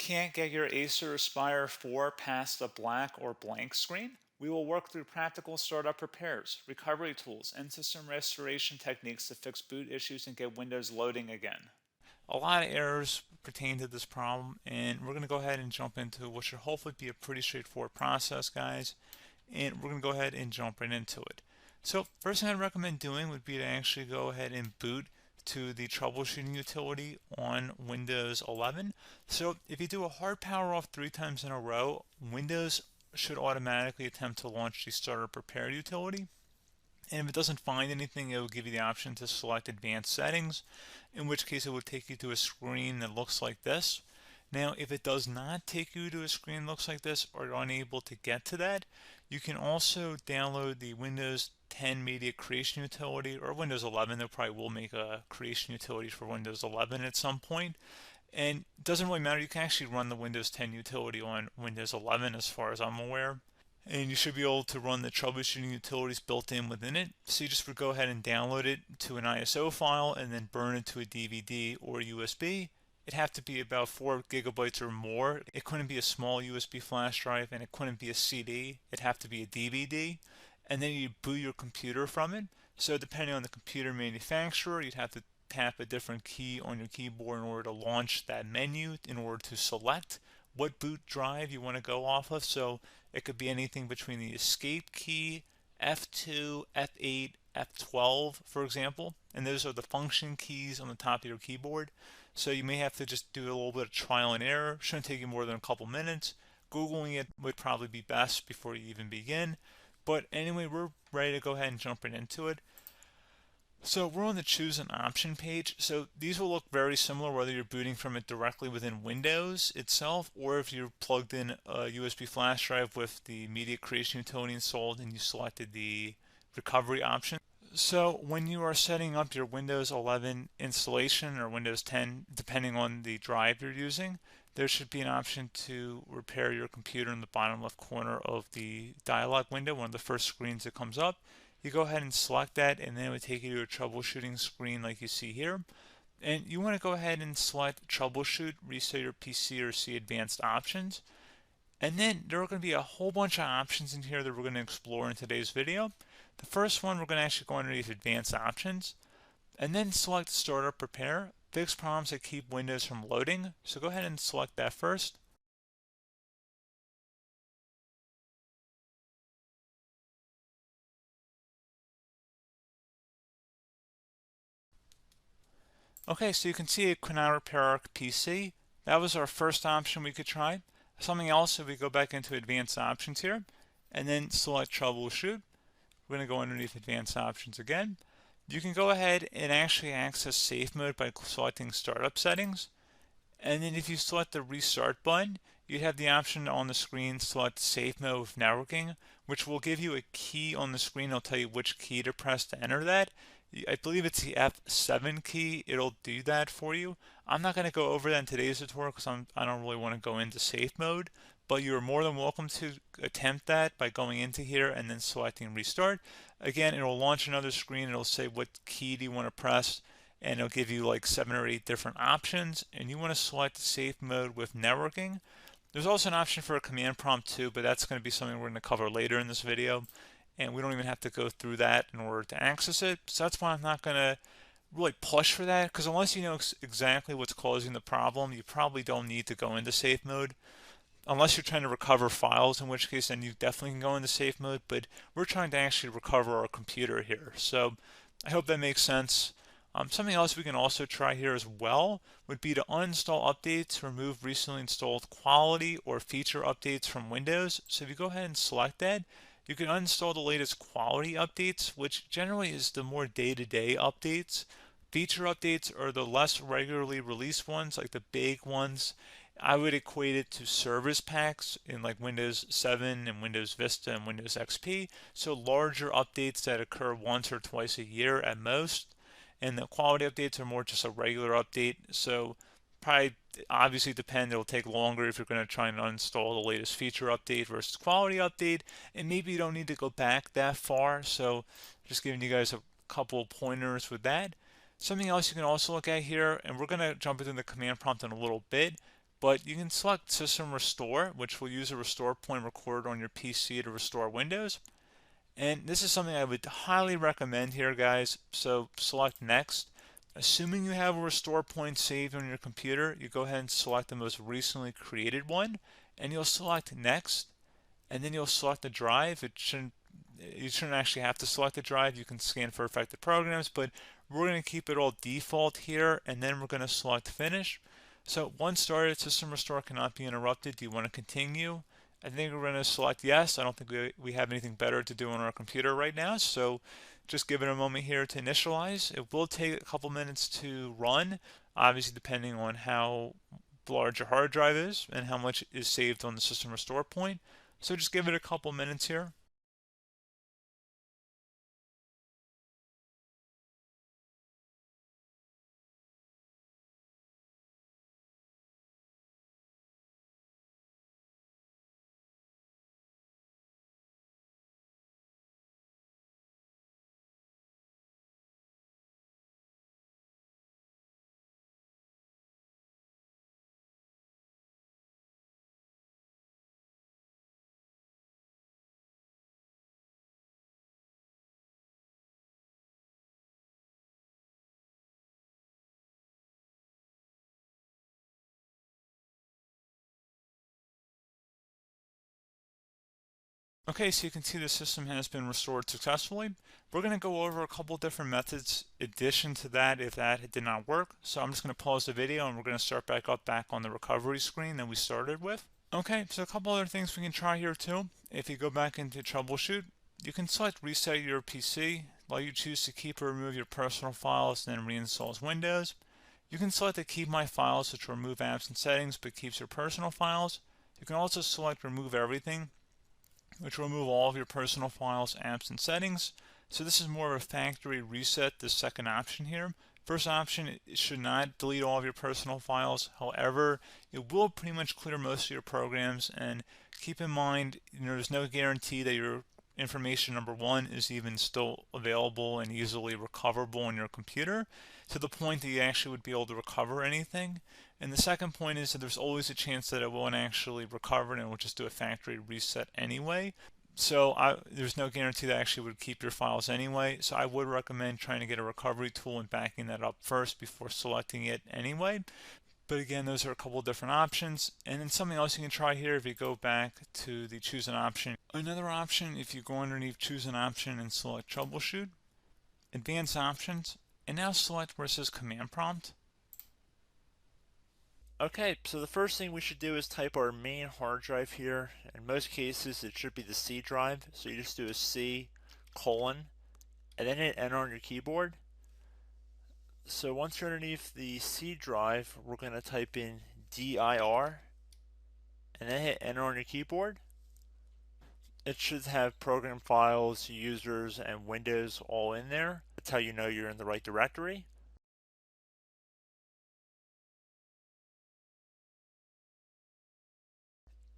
can't get your Acer Aspire 4 past the black or blank screen, we will work through practical startup repairs, recovery tools, and system restoration techniques to fix boot issues and get Windows loading again. A lot of errors pertain to this problem, and we're going to go ahead and jump into what should hopefully be a pretty straightforward process, guys. And we're going to go ahead and jump right into it. So first thing I'd recommend doing would be to actually go ahead and boot to the troubleshooting utility on Windows 11. So if you do a hard power off 3 times in a row, Windows should automatically attempt to launch the startup repair utility. And if it doesn't find anything, it will give you the option to select advanced settings, in which case it would take you to a screen that looks like this. Now, if it does not take you to a screen that looks like this, or you're unable to get to that, you can also download the Windows 10 Media Creation Utility, or Windows 11. They probably will make a creation utility for Windows 11 at some point. And it doesn't really matter, you can actually run the Windows 10 utility on Windows 11 as far as I'm aware. And you should be able to run the troubleshooting utilities built in within it. So you just would go ahead and download it to an ISO file and then burn it to a DVD or USB. It'd have to be about 4 gigabytes or more. It couldn't be a small USB flash drive, and it couldn't be a CD. It'd have to be a DVD. And then you boot your computer from it. So depending on the computer manufacturer, you'd have to tap a different key on your keyboard in order to launch that menu, in order to select what boot drive you want to go off of. So it could be anything between the escape key, F2, F8, F12, for example. And those are the function keys on the top of your keyboard. So you may have to just do a little bit of trial and error. Shouldn't take you more than a couple minutes. Googling it would probably be best before you even begin. But anyway, we're ready to go ahead and jump right into it. So we're on the choose an option page. So these will look very similar whether you're booting from it directly within Windows itself, or if you're plugged in a USB flash drive with the media creation utility installed and you selected the recovery option. So when you are setting up your Windows 11 installation or Windows 10, depending on the drive you're using, there should be an option to repair your computer in the bottom left corner of the dialog window, one of the first screens that comes up. You go ahead and select that, and then it would take you to a troubleshooting screen like you see here. And you want to go ahead and select troubleshoot, reset your PC, or see advanced options. And then there are going to be a whole bunch of options in here that we're going to explore in today's video. The first one, we're going to actually go underneath advanced options and then select startup repair, fix problems that keep Windows from loading. So go ahead and select that first. Okay, so you can see it could not repair our PC. That was our first option we could try. Something else, if we go back into advanced options here and then select troubleshoot, we're going to go underneath advanced options again. You can go ahead and actually access safe mode by selecting startup settings. And then if you select the restart button, you have the option on the screen, select safe mode with networking, which will give you a key on the screen. It'll tell you which key to press to enter that. I believe it's the F7 key. It'll do that for you. I'm not going to go over that in today's tutorial because I don't really want to go into safe mode, but you're more than welcome to attempt that by going into here and then selecting restart. Again, it'll launch another screen. It'll say what key do you want to press, and it'll give you like 7 or 8 different options, and you want to select safe mode with networking. There's also an option for a command prompt too, but that's going to be something we're going to cover later in this video, and we don't even have to go through that in order to access it. So that's why I'm not going to really push for that, because unless you know exactly what's causing the problem, you probably don't need to go into safe mode. Unless you're trying to recover files, in which case then you definitely can go into safe mode, but we're trying to actually recover our computer here. So I hope that makes sense. Something else we can also try here as well would be to uninstall updates, remove recently installed quality or feature updates from Windows. So if you go ahead and select that, you can uninstall the latest quality updates, which generally is the more day-to-day updates. Feature updates are the less regularly released ones, like the big ones. I would equate it to service packs in like Windows 7 and Windows Vista and Windows XP. So larger updates that occur once or twice a year at most. And the quality updates are more just a regular update. So probably obviously depend, it'll take longer if you're going to try and uninstall the latest feature update versus quality update. And maybe you don't need to go back that far. So just giving you guys a couple pointers with that. Something else you can also look at here, and we're going to jump into the command prompt in a little bit, But you can select System Restore, which will use a restore point recorded on your PC to restore Windows. And this is something I would highly recommend here, guys. So select Next. Assuming you have a restore point saved on your computer, you go ahead and select the most recently created one, and you'll select Next, and then you'll select the drive. You shouldn't actually have to select the drive. You can scan for affected programs, but we're going to keep it all default here, and then we're going to select Finish. So once started, System Restore cannot be interrupted. Do you want to continue? I think we're going to select yes. I don't think we have anything better to do on our computer right now, so just give it a moment here to initialize. It will take a couple minutes to run, obviously depending on how large your hard drive is and how much is saved on the System Restore point. So just give it a couple minutes here. Okay, so you can see the system has been restored successfully. We're going to go over a couple different methods addition to that if that did not work. So I'm just going to pause the video and we're going to start back on the recovery screen that we started with. Okay, so a couple other things we can try here too. If you go back into troubleshoot, you can select reset your PC, while you choose to keep or remove your personal files and then reinstalls Windows. You can select to keep my files, which will remove apps and settings but keeps your personal files. You can also select remove everything, which will remove all of your personal files, apps, and settings. So this is more of a factory reset, the second option here. First option, it should not delete all of your personal files. However, it will pretty much clear most of your programs. And keep in mind, there's no guarantee that your information, number one, is even still available and easily recoverable on your computer to the point that you actually would be able to recover anything. And the second point is that there's always a chance that it won't actually recover and it will just do a factory reset anyway. So there's no guarantee that actually would keep your files anyway. So I would recommend trying to get a recovery tool and backing that up first before selecting it anyway. But again, those are a couple different options. And then something else you can try here, if you go back to the choose an option. Another option, if you go underneath choose an option and select troubleshoot, advanced options, and now select where it says command prompt. Okay, so the first thing we should do is type our main hard drive here. In most cases, it should be the C drive. So you just do a C colon and then hit enter on your keyboard. So once you're underneath the C drive, we're going to type in dir and then hit enter on your keyboard. It should have program files, users, and Windows all in there. That's how you know you're in the right directory.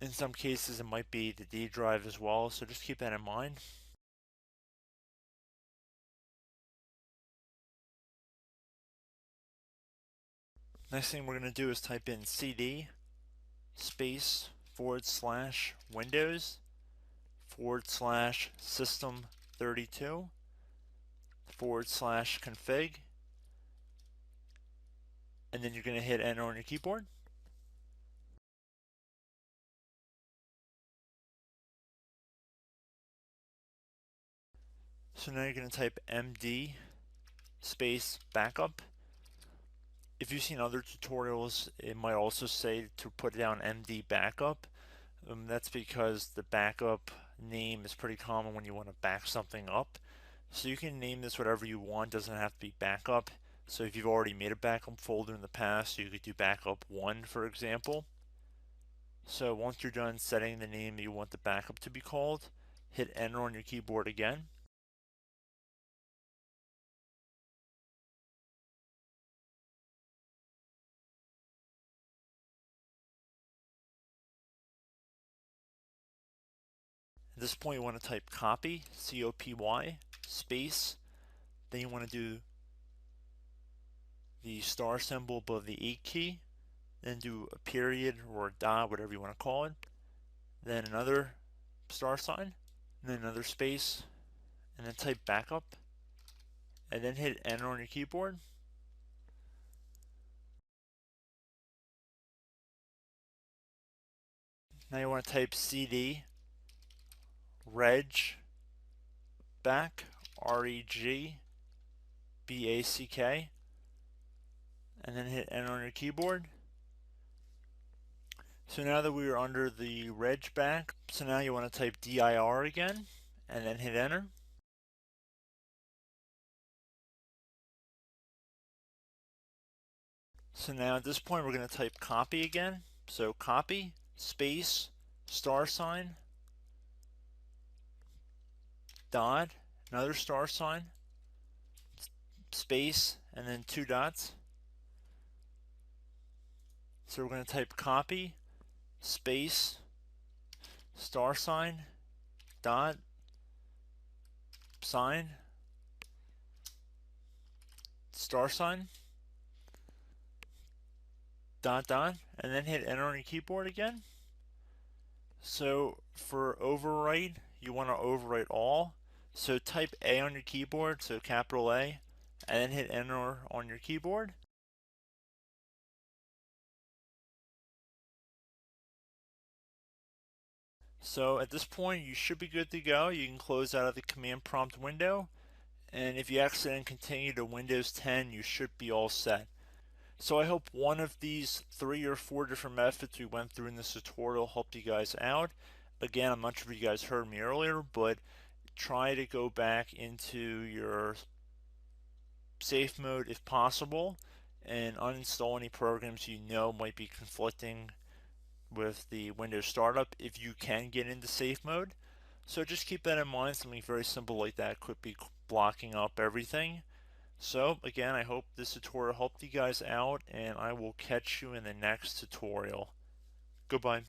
In some cases, it might be the D drive as well, so just keep that in mind. Next thing we're going to do is type in cd space / Windows / system 32 / config, and then you're going to hit enter on your keyboard. So now you're going to type md space backup. If you've seen other tutorials, it might also say to put down md backup. That's because the backup name is pretty common when you want to back something up. So you can name this whatever you want, doesn't have to be backup. So if you've already made a backup folder in the past, you could do backup 1, for example. So once you're done setting the name you want the backup to be called, hit enter on your keyboard again. At this point you want to type copy, C-O-P-Y, space, then you want to do the star symbol above the 8 key, then do a period or a dot, whatever you want to call it, then another star sign, and then another space, and then type backup, and then hit enter on your keyboard. Now you want to type CD reg back, REGBACK, and then hit enter on your keyboard. So now that we are under the reg back, so now you want to type DIR again, and then hit enter. So now at this point we're going to type copy again. So copy, space, star sign, dot, another star sign, space, and then two dots. So we're going to type copy, space, star sign, dot, sign, star sign, dot, dot, and then hit enter on your keyboard again. So for overwrite, you want to overwrite all. So type A on your keyboard, so capital A, and then hit enter on your keyboard. So at this point you should be good to go. You can close out of the command prompt window, and if you accidentally continue to Windows 10 you should be all set. So I hope one of these 3 or 4 different methods we went through in this tutorial helped you guys out. Again, I'm not sure if you guys heard me earlier, but try to go back into your safe mode if possible and uninstall any programs you know might be conflicting with the Windows startup if you can get into safe mode. So just keep that in mind. Something very simple like that could be blocking up everything. So again, I hope this tutorial helped you guys out, and I will catch you in the next tutorial. Goodbye.